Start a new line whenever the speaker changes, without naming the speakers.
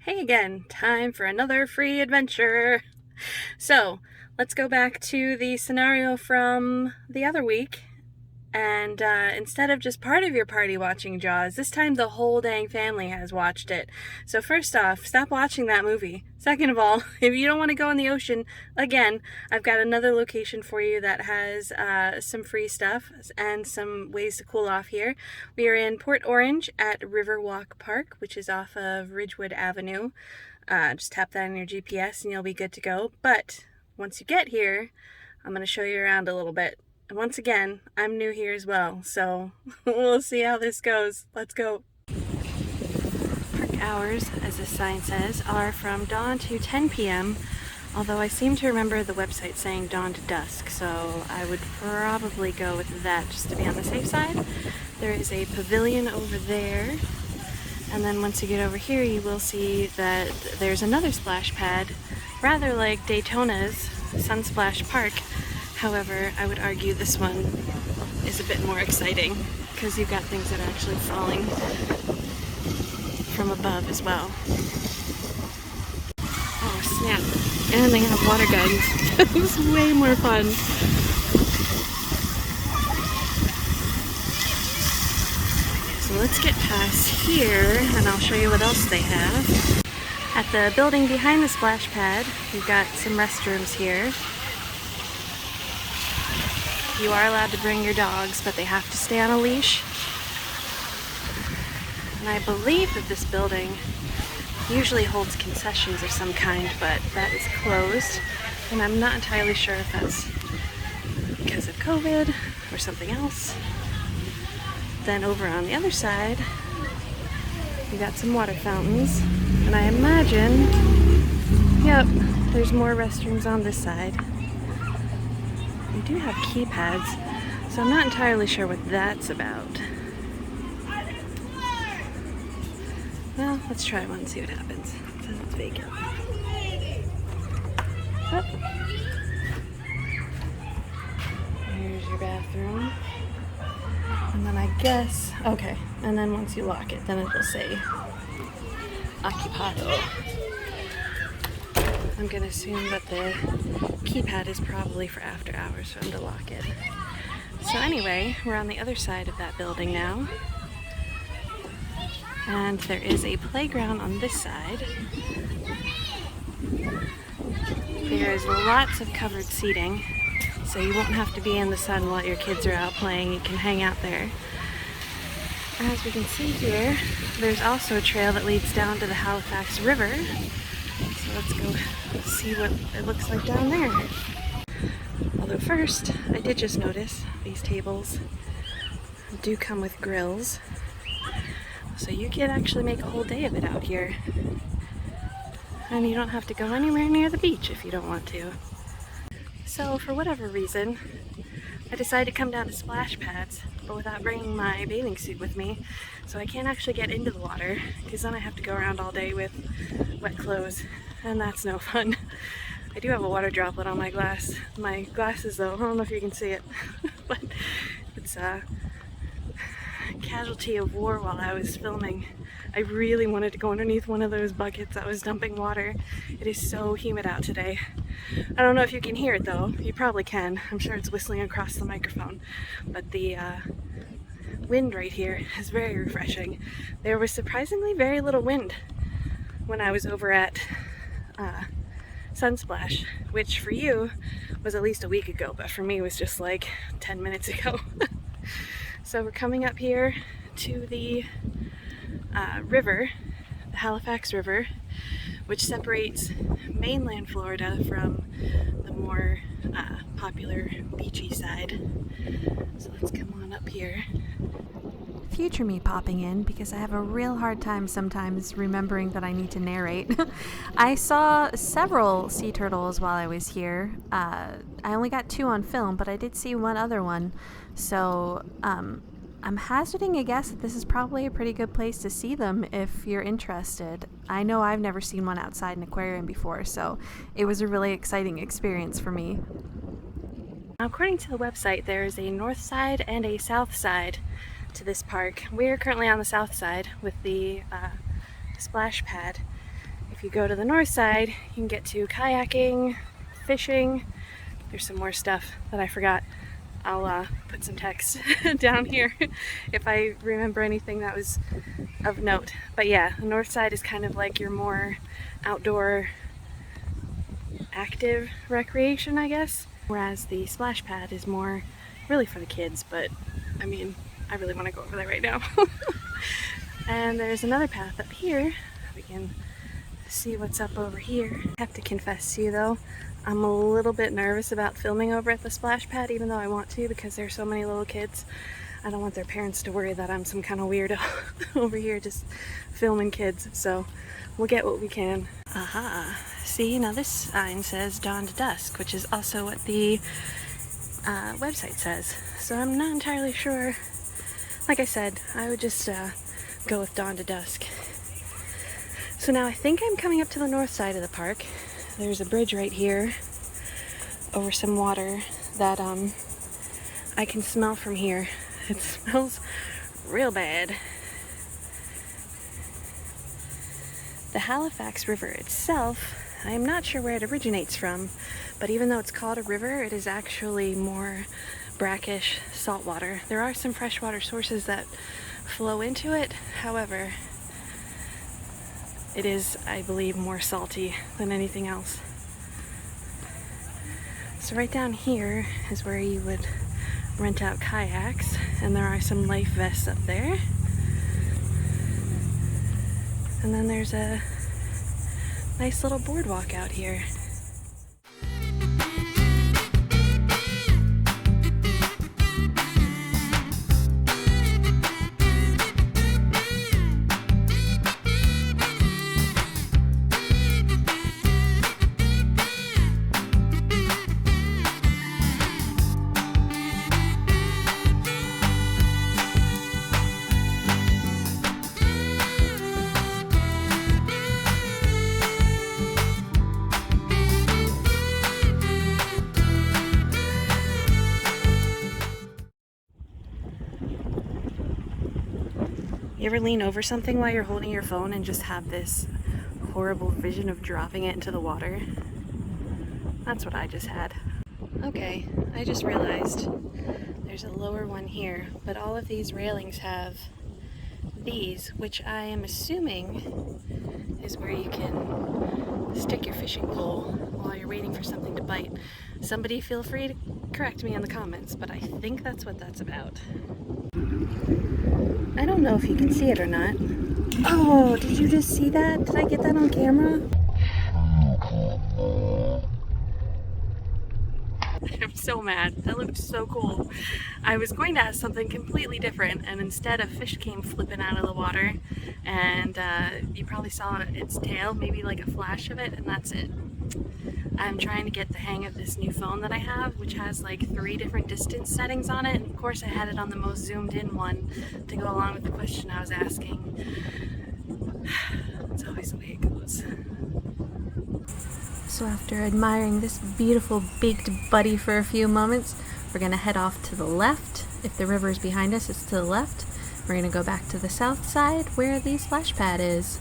Hey again, time for another free adventure. So, let's go back to the scenario from the other week. And instead of just part of your party watching Jaws, this time the whole dang family has watched it. So first off, stop watching that movie. Second of all, if you don't want to go in the ocean, again, I've got another location for you that has some free stuff and some ways to cool off here. We are in Port Orange at Riverwalk Park, which is off of Ridgewood Avenue. Just tap that in your GPS and you'll be good to go. But once you get here, I'm going to show you around a little bit. Once again, I'm new here as well, so we'll see how this goes. Let's go. Park hours, as this sign says, are from dawn to 10 p.m., although I seem to remember the website saying dawn to dusk, so I would probably go with that just to be on the safe side. There is a pavilion over there, and then once you get over here you will see that there's another splash pad, rather like Daytona's Sunsplash Park. However, I would argue this one is a bit more exciting because you've got things that are actually falling from above as well. Oh snap! And they have water guns. It's way more fun. So let's get past here and I'll show you what else they have. At the building behind the splash pad, we've got some restrooms here. You are allowed to bring your dogs, but they have to stay on a leash. And I believe that this building usually holds concessions of some kind, but that is closed. And I'm not entirely sure if that's because of COVID or something else. Then over on the other side, we got some water fountains. And I imagine, yep, there's more restrooms on this side. We do have keypads, so I'm not entirely sure what that's about. Well, let's try one and see what happens. It says it's vacant. Oh. Here's your bathroom. And then I guess, okay, and then once you lock it, then it'll say Occupado. I'm going to assume that the keypad is probably for after hours for them to lock it. So anyway, we're on the other side of that building now. And there is a playground on this side. There's lots of covered seating, so you won't have to be in the sun while your kids are out playing. You can hang out there. As we can see here, there's also a trail that leads down to the Halifax River. So let's go see what it looks like down there. Although first, I did just notice these tables do come with grills. So you can actually make a whole day of it out here. And you don't have to go anywhere near the beach if you don't want to. So for whatever reason, I decided to come down to splash pads, but without bringing my bathing suit with me. So I can't actually get into the water, because then I have to go around all day with wet clothes, and that's no fun. I do have a water droplet on my glasses though, I don't know if you can see it, but it's a casualty of war while I was filming. I really wanted to go underneath one of those buckets that was dumping water. It is so humid out today. I don't know if you can hear it though. You probably can. I'm sure it's whistling across the microphone. But the wind right here is very refreshing. There was surprisingly very little wind when I was over at Sunsplash, which for you was at least a week ago, but for me was just like 10 minutes ago. So we're coming up here to the river, the Halifax River, which separates mainland Florida from the more popular beachy side. So let's come on up here. Future me popping in because I have a real hard time sometimes remembering that I need to narrate. I saw several sea turtles while I was here. I only got 2 on film, but I did see one other one. So I'm hazarding a guess that this is probably a pretty good place to see them if you're interested. I know I've never seen one outside an aquarium before, so it was a really exciting experience for me. According to the website, there is a north side and a south side to this park. We are currently on the south side with the splash pad, If you go to the north side, you can get to kayaking, fishing. There's some more stuff that I forgot. I'll put some text down here if I remember anything that was of note. But yeah, the north side is kind of like your more outdoor active recreation, I guess. Whereas the splash pad is more really for the kids, but I mean, I really want to go over there right now. And there's another path up here. We can see what's up over here. I have to confess to you though, I'm a little bit nervous about filming over at the splash pad, even though I want to because there's so many little kids. I don't want their parents to worry that I'm some kind of weirdo over here just filming kids, so we'll get what we can. Aha, see, now this sign says dawn to dusk, which is also what the website says, so I'm not entirely sure. Like I said, I would just go with dawn to dusk. So now I think I'm coming up to the north side of the park. There's a bridge right here over some water that I can smell from here. It smells real bad. The Halifax River itself, I am not sure where it originates from, but even though it's called a river, it is actually more brackish saltwater. There are some freshwater sources that flow into it, however, it is, I believe, more salty than anything else. So right down here is where you would rent out kayaks, and there are some life vests up there. And then there's a nice little boardwalk out here. You ever lean over something while you're holding your phone and just have this horrible vision of dropping it into the water? That's what I just had. Okay, I just realized there's a lower one here, but all of these railings have these, which I am assuming is where you can stick your fishing pole while you're waiting for something to bite. Somebody feel free to correct me in the comments, but I think that's what that's about. I don't know if you can see it or not. Oh, did you just see that? Did I get that on camera? I'm so mad. That looked so cool. I was going to ask something completely different, and instead a fish came flipping out of the water, and you probably saw its tail, maybe like a flash of it, and that's it. I'm trying to get the hang of this new phone that I have, which has like 3 different distance settings on it, and of course I had it on the most zoomed in one to go along with the question I was asking. It's always the way it goes. So after admiring this beautiful baked buddy for a few moments, we're going to head off to the left. If the river is behind us, it's to the left. We're going to go back to the south side where the splash pad is.